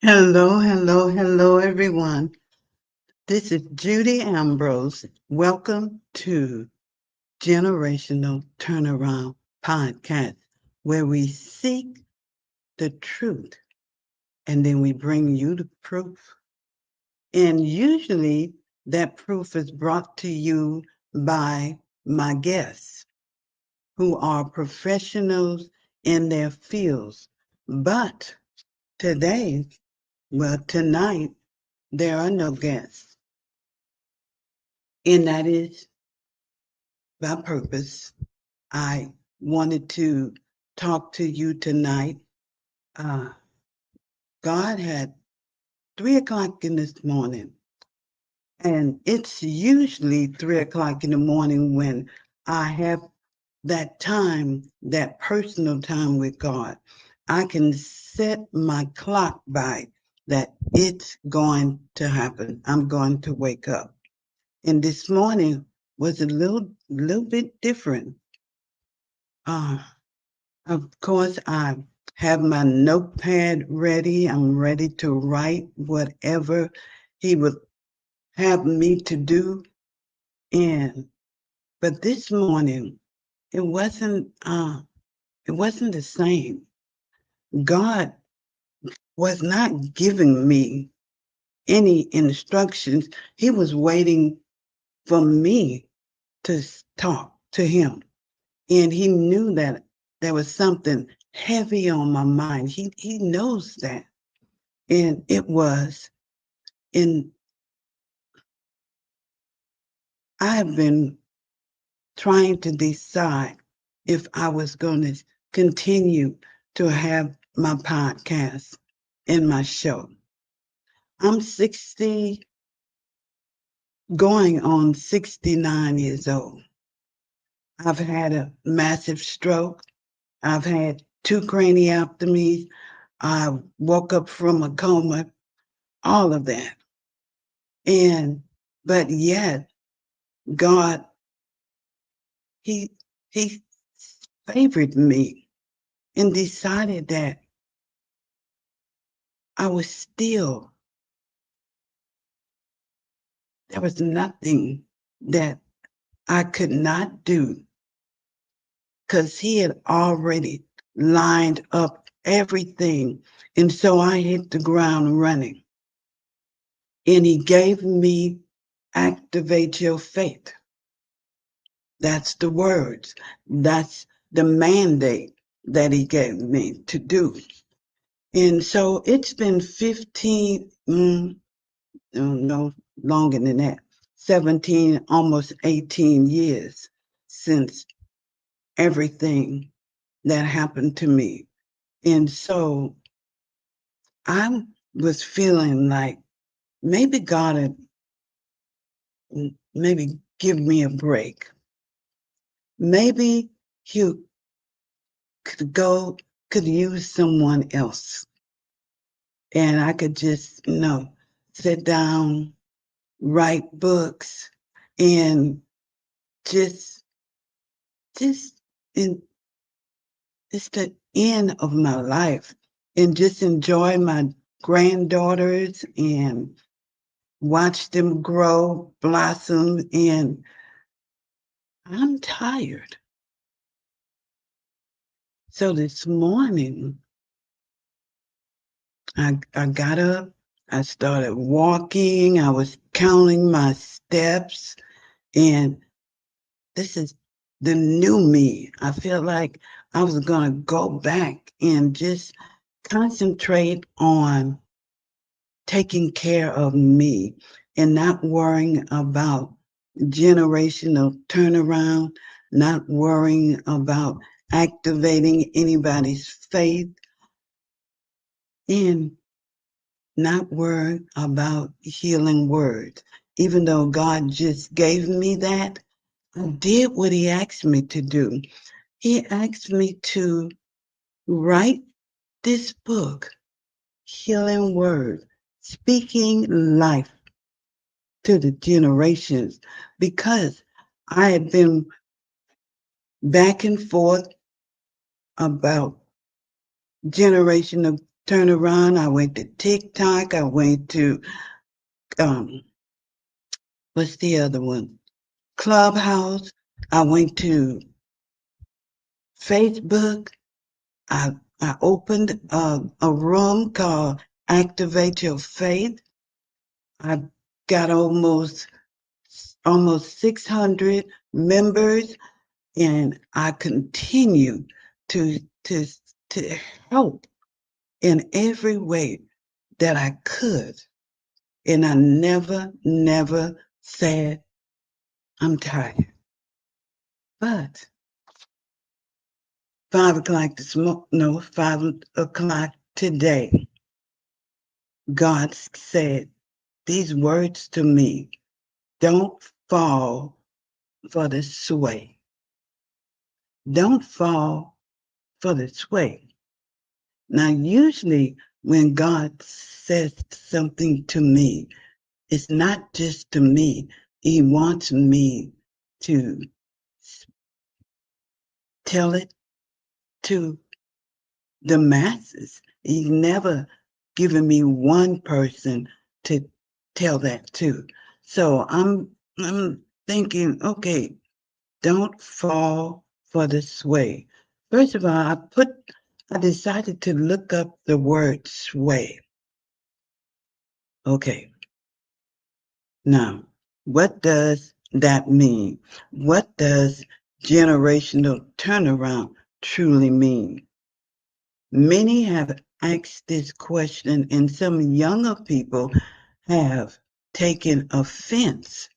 Hello, hello, hello, everyone. This is Judy Ambrose. Welcome to Generational Turnaround Podcast, where we seek the truth and then we bring you the proof. And usually that proof is brought to you by my guests who are professionals in their fields. But today, tonight, there are no guests. And that is by purpose. I wanted to talk to you tonight. Uh, God had 3 o'clock in this morning, and it's usually 3 o'clock in the morning when I have that time, that personal time with God. I can set my clock by that it's going to happen. I'm going to wake up. And this morning was a little bit different. Uh, Of course, I have my notepad ready. I'm ready to write whatever he would have me to do. And but this morning, it wasn't the same. God was not giving me any instructions. He was waiting for me to talk to him. And he knew that there was something heavy on my mind. He knows that. And it was in I have been trying to decide if I was going to continue to have my podcast and my show. I'm 60, going on 69 years old. I've had a massive stroke. I've had 2 craniotomies. I woke up from a coma, all of that. And, but yet, God, He, He favored me and decided that I was still, there was nothing that I could not do because he had already lined up everything. And so I hit the ground running. And he gave me activate your faith. That's the words. That's the mandate that he gave me to do. And so it's been 15, no longer than that, 17, almost 18 years since everything that happened to me. And so I was feeling like maybe God had maybe give me a break. Maybe he could use someone else. And I could just, sit down, write books, and just just in it's the end of my life and just enjoy my granddaughters and watch them grow, blossom. And I'm tired. So this morning, I got up, I started walking, I was counting my steps, and this is the new me. I feel like I was going to go back and just concentrate on taking care of me and not worrying about generational turnaround, not worrying about activating anybody's faith, and not worrying about healing words. Even though God just gave me that, I did what He asked me to do. He asked me to write this book, Healing Word, speaking life to the generations, because I had been back and forth about generational turn around. I went to TikTok. I went to, what's the other one? Clubhouse. I went to Facebook. I opened a room called Activate Your Faith. I got almost 600 members, and I continue to to to help in every way that I could. And I never said I'm tired. But 5 o'clock this morning, no, 5 o'clock today, God said these words to me: don't fall for the sway. Don't fall for the sway. Now, usually when God says something to me, it's not just to me. He wants me to tell it to the masses. He's never given me one person to tell that to. So I'm thinking, okay, don't fall for the sway. First of all, I decided to look up the word sway. Okay. Now, what does that mean? What does generational turnaround truly mean? Many have asked this question, and some younger people have taken offense,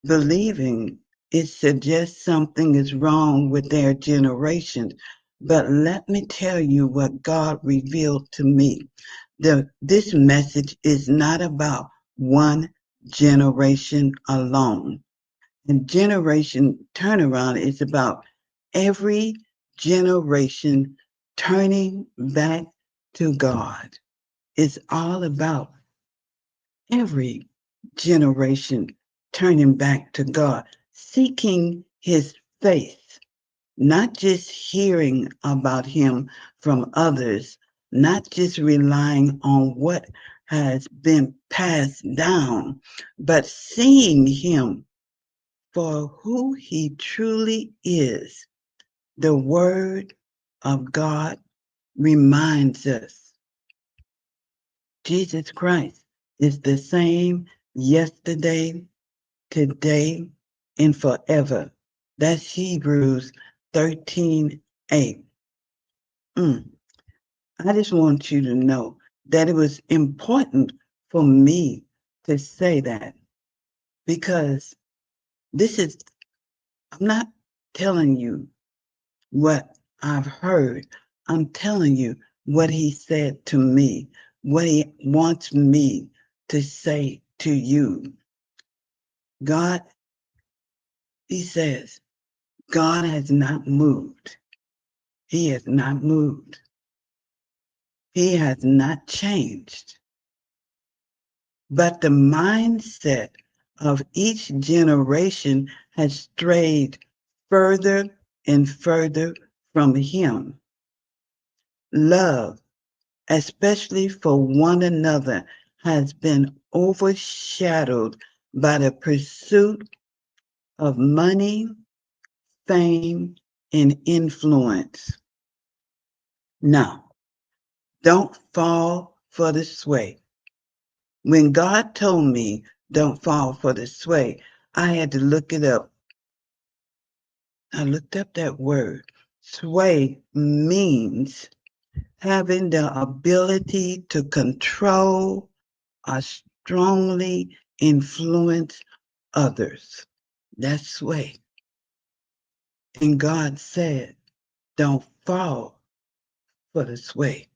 believing it suggests something is wrong with their generation. But let me tell you what God revealed to me. This message is not about one generation alone. And generation turnaround is about every generation turning back to God. It's all about every generation turning back to God, seeking his face, not just hearing about him from others, not just relying on what has been passed down, but seeing him for who he truly is. The word of God reminds us Jesus Christ is the same yesterday, today, and forever. That's Hebrews 13:8. I just want you to know that it was important for me to say that, because I'm not telling you what I've heard. I'm telling you what he said to me, what he wants me to say to you. God, he says, God has not moved. He has not moved. He has not changed. But the mindset of each generation has strayed further and further from him. Love, especially for one another, has been overshadowed by the pursuit of money, fame, and influence. Now, don't fall for the sway. When God told me, don't fall for the sway, I had to look it up. I looked up that word. Sway means having the ability to control or strongly influence others. That's sway. And God said, don't fall for the sway.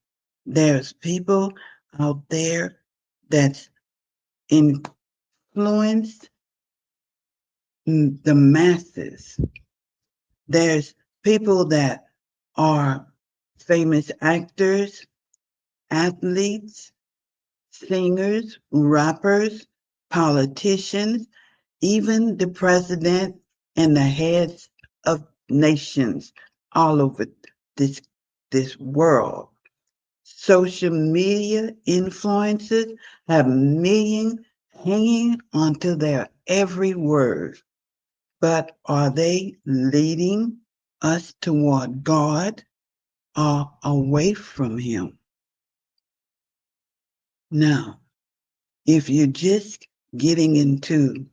There's people out there that's influenced the masses. There's people that are famous actors, athletes, singers, rappers, politicians, even the president and the heads of nations all over this world. Social media influencers have millions hanging onto their every word. But are they leading us toward God or away from Him? Now, if you're just getting into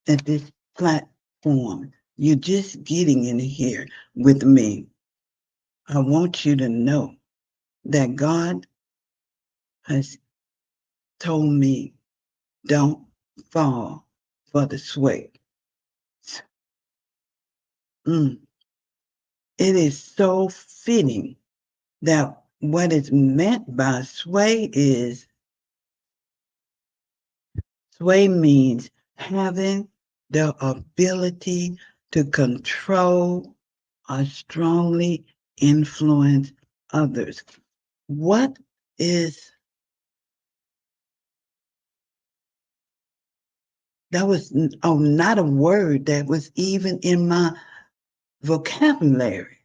at this platform, you're just getting in here with me, I want you to know that God has told me, don't fall for the sway. Mm. It is so fitting that what is meant by sway means having the ability to control or strongly influence others. What is that was not a word that was even in my vocabulary.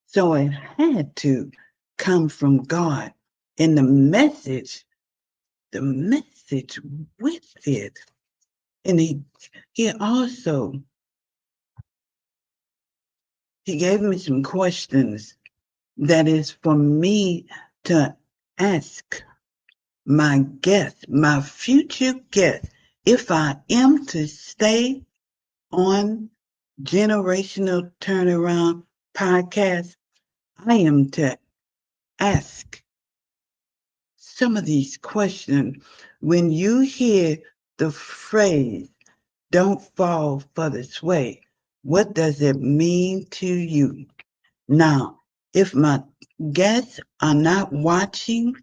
So it had to come from God. And the message with it. And he also he gave me some questions that is for me to ask my guest, my future guest, if I am to stay on Generational Turnaround podcast, I am to ask some of these questions. When you hear the phrase, don't fall for the sway, what does it mean to you? Now, if my guests are not watching,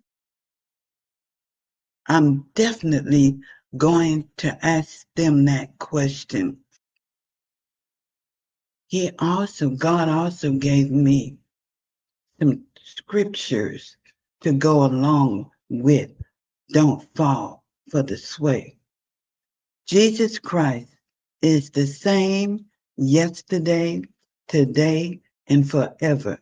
I'm definitely going to ask them that question. God also gave me some scriptures to go along with don't fall for the sway. Jesus Christ is the same yesterday, today, and forever.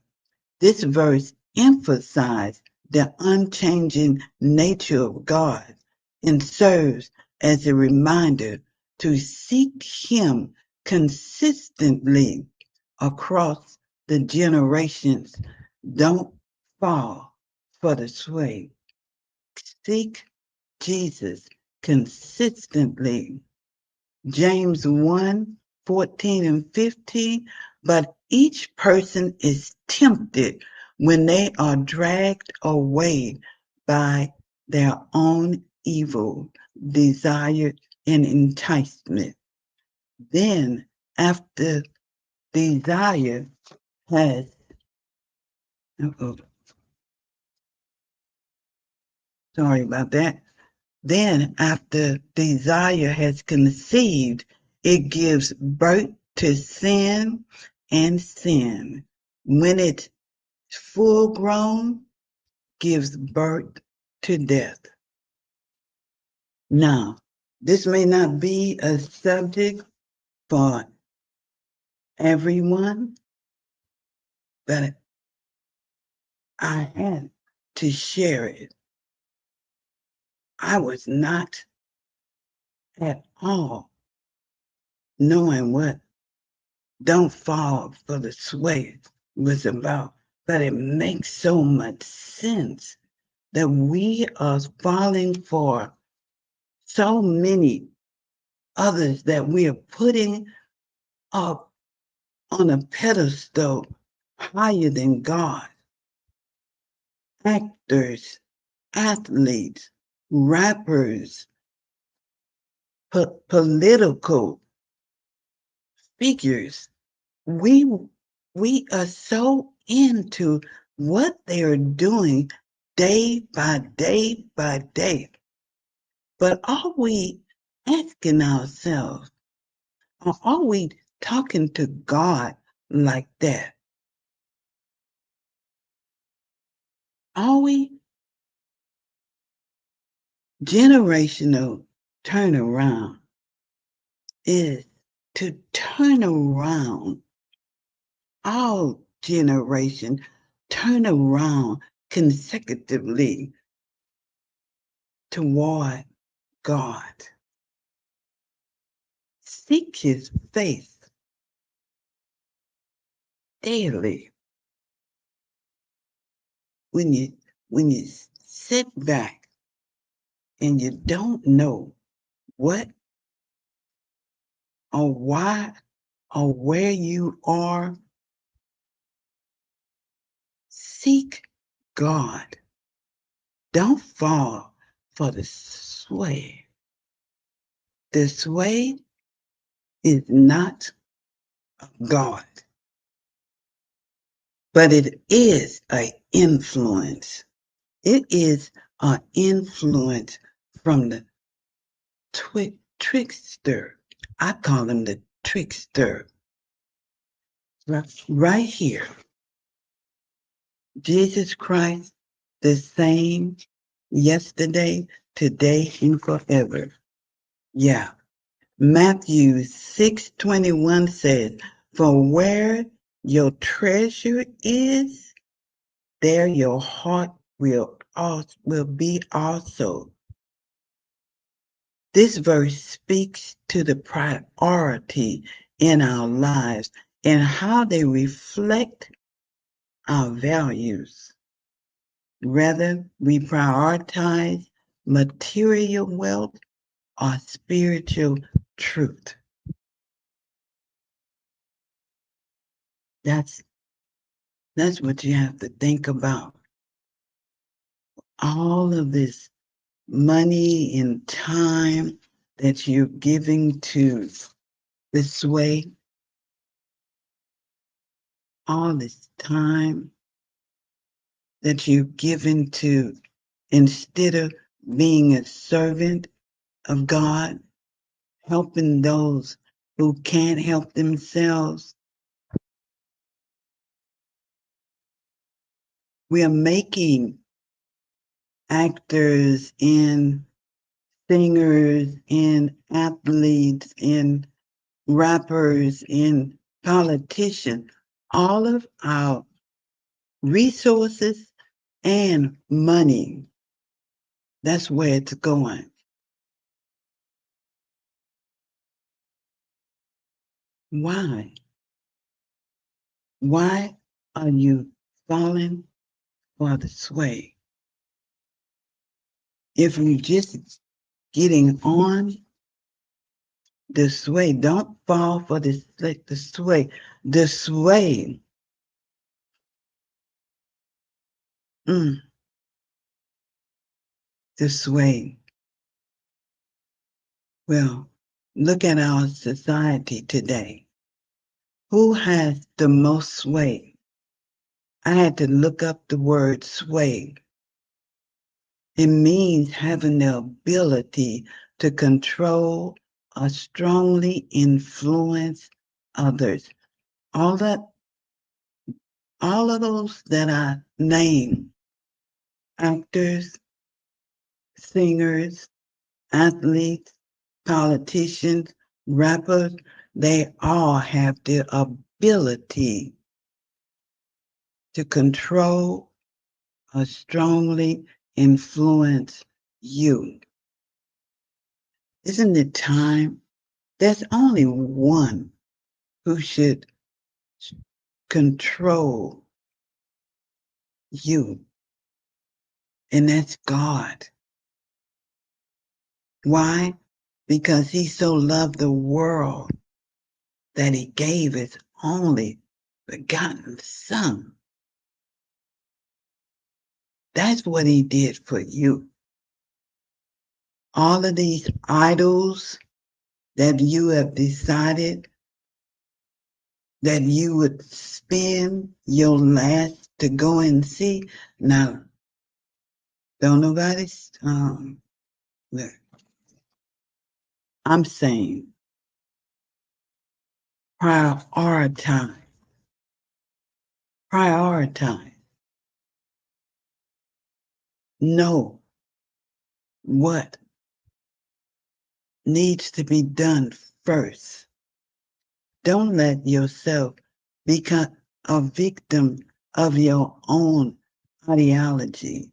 This verse emphasizes the unchanging nature of God and serves as a reminder to seek Him consistently across the generations. Don't fall for the sway. Seek Jesus consistently. James 1:14 and 15. But each person is tempted when they are dragged away by their own evil desire and enticement. Then, after desire has, oh, sorry about that. Then, after desire has conceived, it gives birth to sin, and sin, when it's full grown, gives birth to death. Now, this may not be a subject for everyone, but I had to share it. I was not at all knowing what Don't Fall for the Sway was about, but it makes so much sense that we are falling for so many others that we are putting up on a pedestal higher than God. Actors, athletes, rappers, political figures. We we are so into what they are doing day by day by day. But are we asking ourselves, or are we talking to God like that? Are we generational turnaround is to turn around our generation, turn around consecutively toward God. Seek his face daily. When you sit back and you don't know what or why or where you are, seek God. Don't fall for the sway. The sway is not God, but it is an influence. It is an influence from the trickster. I call him the trickster. Right here, Jesus Christ, the same yesterday, today, and forever. Yeah. Matthew 6:21 says, "For where your treasure is, there your heart will be also." This verse speaks to the priority in our lives and how they reflect our values. Whether we prioritize material wealth or spiritual truth. That's what you have to think about. All of this money and time that you're giving to this way, all this time that you're giving to, instead of being a servant of God, helping those who can't help themselves, we are making actors and singers and athletes and rappers and politicians all of our resources and money. That's where it's going. Why? Why are you falling for the sway? If you're just getting on the sway, don't fall for the sway. The sway. Mm, the sway. Well, look at our society today. Who has the most sway? I had to look up the word sway. It means having the ability to control or strongly influence others. All that, all of those that I named, actors, singers, athletes, politicians, rappers, they all have the ability to control or strongly influence you. Isn't it time? There's only one who should control you, and that's God. Why? Because he so loved the world that he gave his only begotten son. That's what he did for you. All of these idols that you have decided that you would spend your last to go and see. Now, don't nobody, I'm saying prioritize, prioritize. Know what needs to be done first. Don't let yourself become a victim of your own ideology.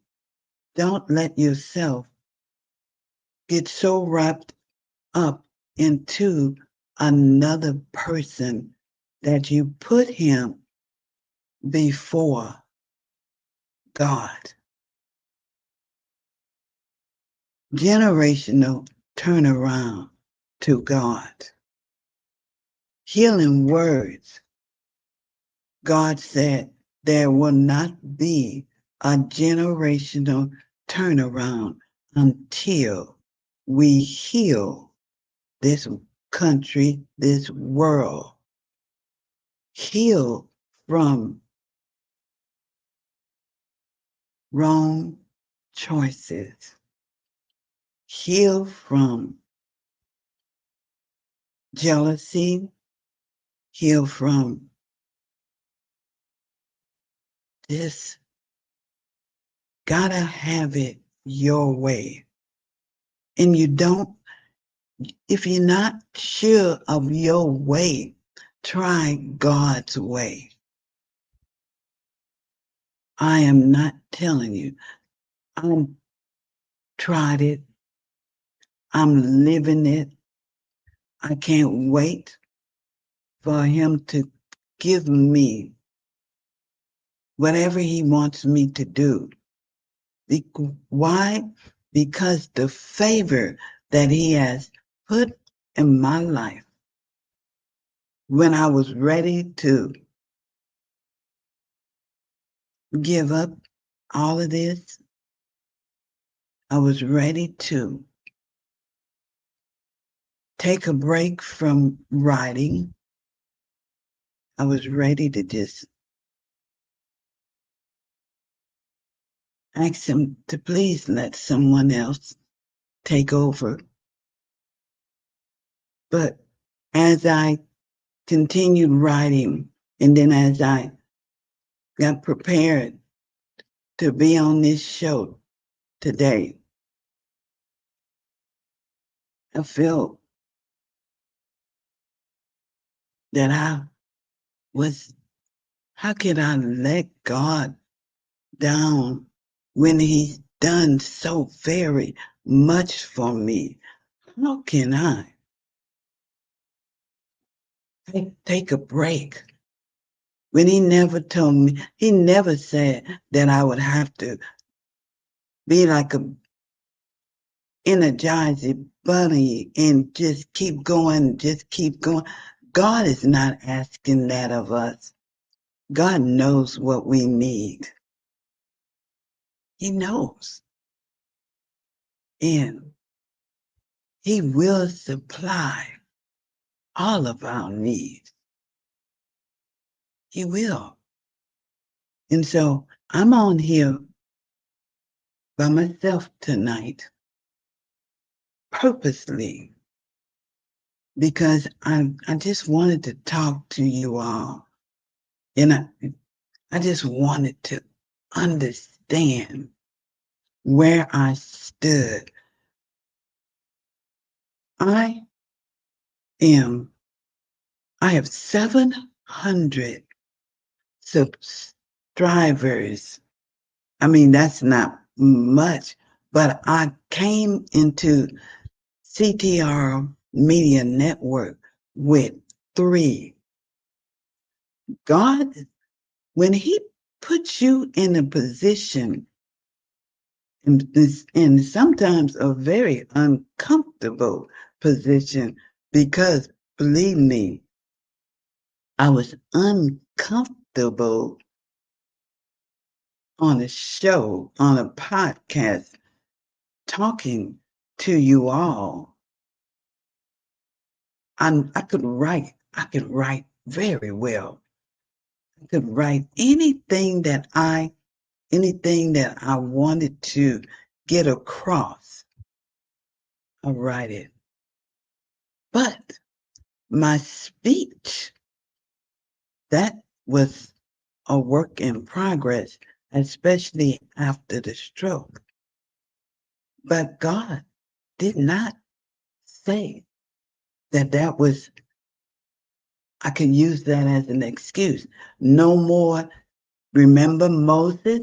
Don't let yourself get so wrapped up into another person that you put him before God. Generational turnaround to God. Healing words. God said there will not be a generational turnaround until we heal this country, this world. Heal from wrong choices. Heal from jealousy. Heal from this. Gotta have it your way. And you don't, if you're not sure of your way, try God's way. I am not telling you. I've tried it. I'm living it. I can't wait for him to give me whatever he wants me to do. Why? Because the favor that he has put in my life when I was ready to give up all of this, I was ready to take a break from writing. I was ready to just ask him to please let someone else take over. But as I continued writing, and then as I got prepared to be on this show today, I felt that how could I let God down when he's done so very much for me? How can I take a break when he never told me, he never said that I would have to be like a energizing bunny and just keep going, just keep going. God is not asking that of us. God knows what we need. He knows. And he will supply all of our needs. He will. And so I'm on here by myself tonight, purposely, because I just wanted to talk to you all. And I just wanted to understand where I stood. I have 700 subscribers. I mean, that's not much, but I came into CTR Media Network with 3. God, when he puts you in a position, and sometimes a very uncomfortable position, because believe me, I was uncomfortable on a show, on a podcast, talking to you all. I could write very well. I could write anything that I wanted to get across. I write it. But my speech, that was a work in progress, especially after the stroke. But God did not say that was, I can use that as an excuse. No more Remember Moses?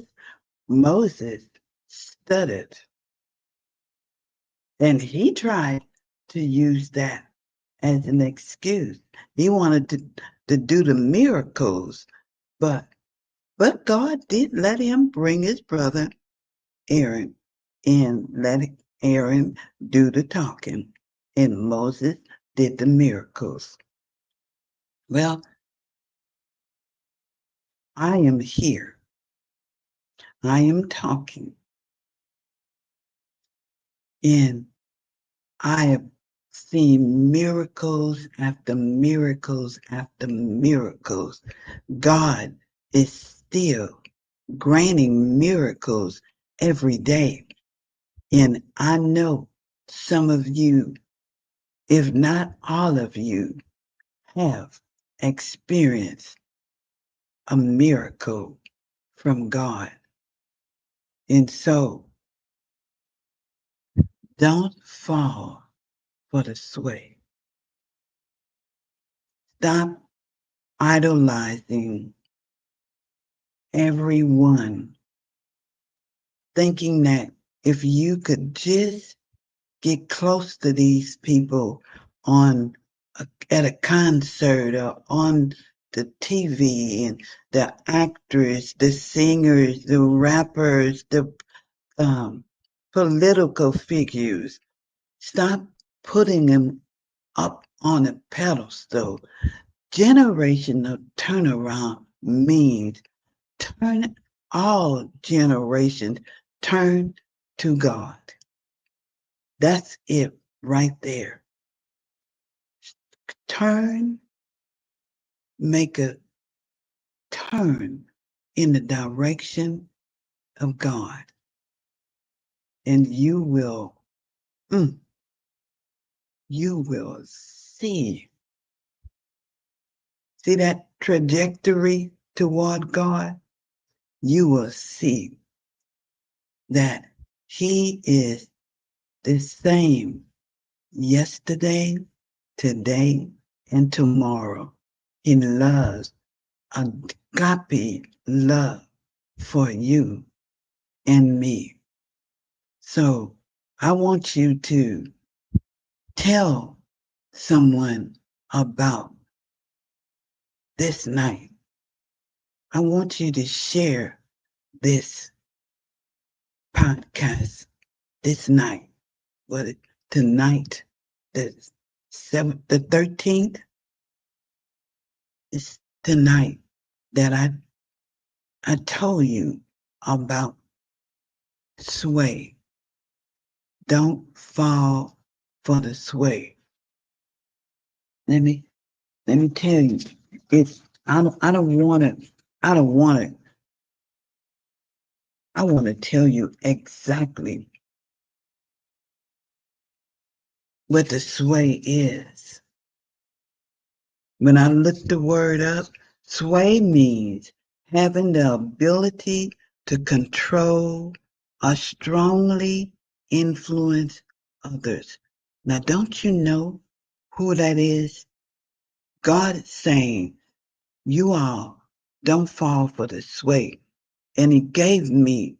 Moses stuttered, and he tried to use that as an excuse. He wanted to do the miracles, but God did let him bring his brother Aaron and let Aaron do the talking, and Moses did the miracles. Well, I am here. I am talking, and I have seen miracles after miracles after miracles. God is still granting miracles every day. And I know some of you, if not all of you, have experienced a miracle from God. And so don't fall for the sway. Stop idolizing everyone, thinking that if you could just get close to these people at a concert or on the TV, and the actors, the singers, the rappers, the political figures, stop putting them up on a pedestal. Generational turnaround means turn all generations turn to God. That's it right there. Turn, make a turn in the direction of God, and you will see that trajectory toward God. You will see that He is the same yesterday, today, and tomorrow. He loves agape love for you and me. So I want you to tell someone about this night. I want you to share this podcast this night. What tonight, the 13th is tonight that I told you about sway. Don't fall for the sway. Let me tell you, it's I don't want to I want to tell you exactly what the sway is. When I looked the word up, sway means having the ability to control or strongly influence others. Now, don't you know who that is? God is saying, you all don't fall for the sway. And He gave me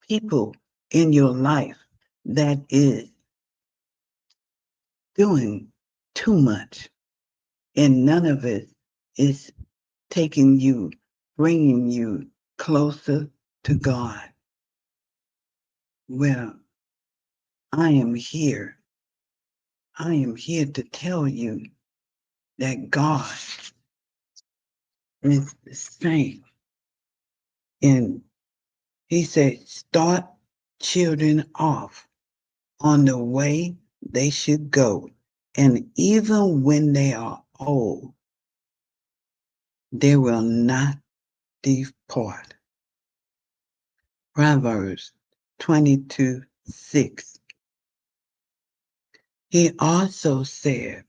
people in your life that is doing too much, and none of it is taking you, bringing you closer to God. Well, I am here. I am here to tell you that God is the same. And He said, start children off on the way they should go. And even when they are old, they will not depart. Proverbs 22:6. He also said,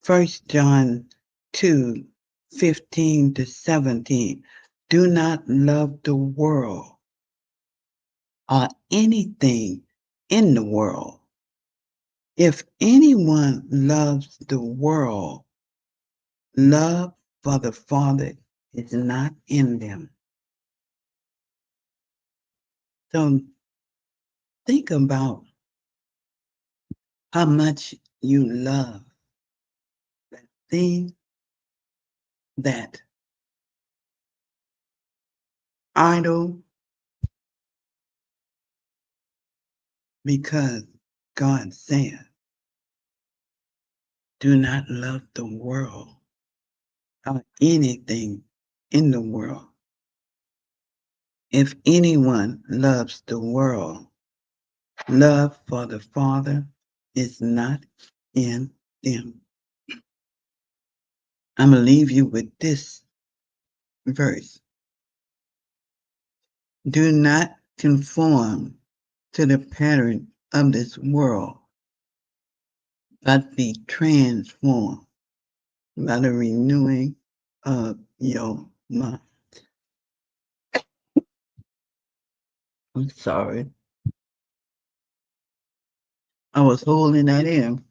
1 John 2:15-17, do not love the world or anything in the world. If anyone loves the world, love for the Father is not in them. So think about how much you love that thing, that idol, because God said, do not love the world or anything in the world. If anyone loves the world, love for the Father is not in them. I'm going to leave you with this verse. Do not conform to the pattern of this world, but be transformed by the renewing of your mind. I'm sorry. I was holding that in.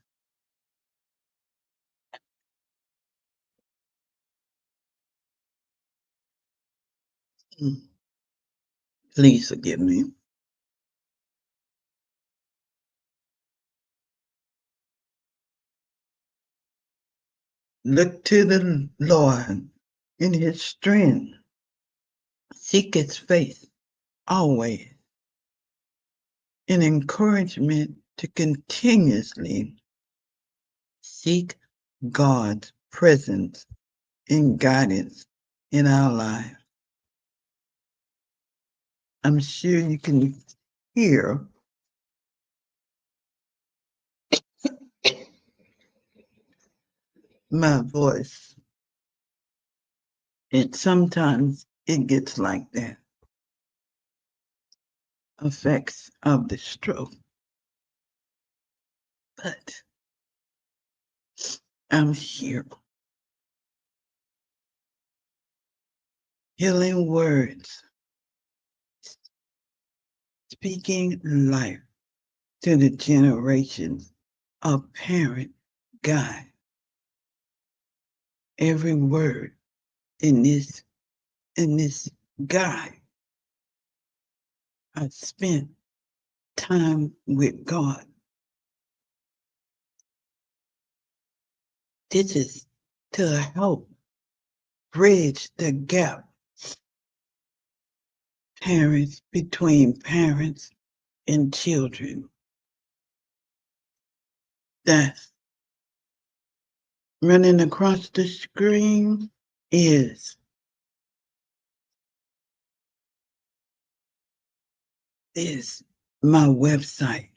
Please forgive me. Look to the Lord in his strength. Seek his face always. An encouragement to continuously seek God's presence and guidance in our lives. I'm sure you can hear my voice. And sometimes it gets like that. Effects of the stroke. But I'm here. Healing words, speaking life to the generations of parent God. Every word in this guide, I spent time with God. This is to help bridge the gap between parents and children. That's running across the screen is my website,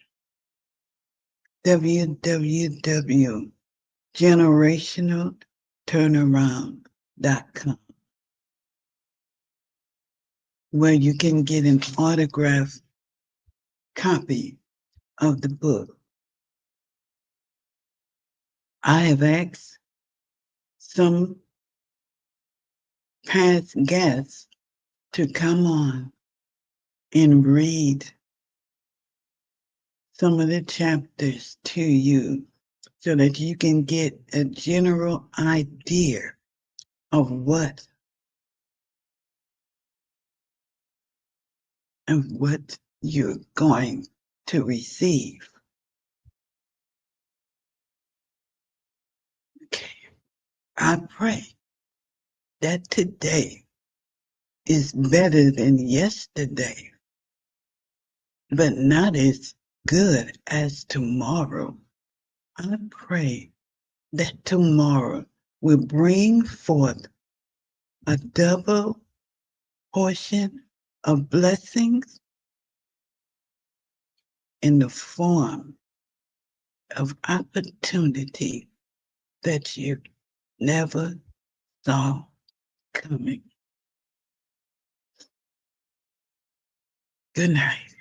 www.generationalturnaround.com, where you can get an autographed copy of the book. I have asked some past guests to come on and read some of the chapters to you so that you can get a general idea of what you're going to receive. Okay. I pray that today is better than yesterday, but not as good as tomorrow. I pray that tomorrow will bring forth a double portion of blessings in the form of opportunity that you never saw coming. Good night.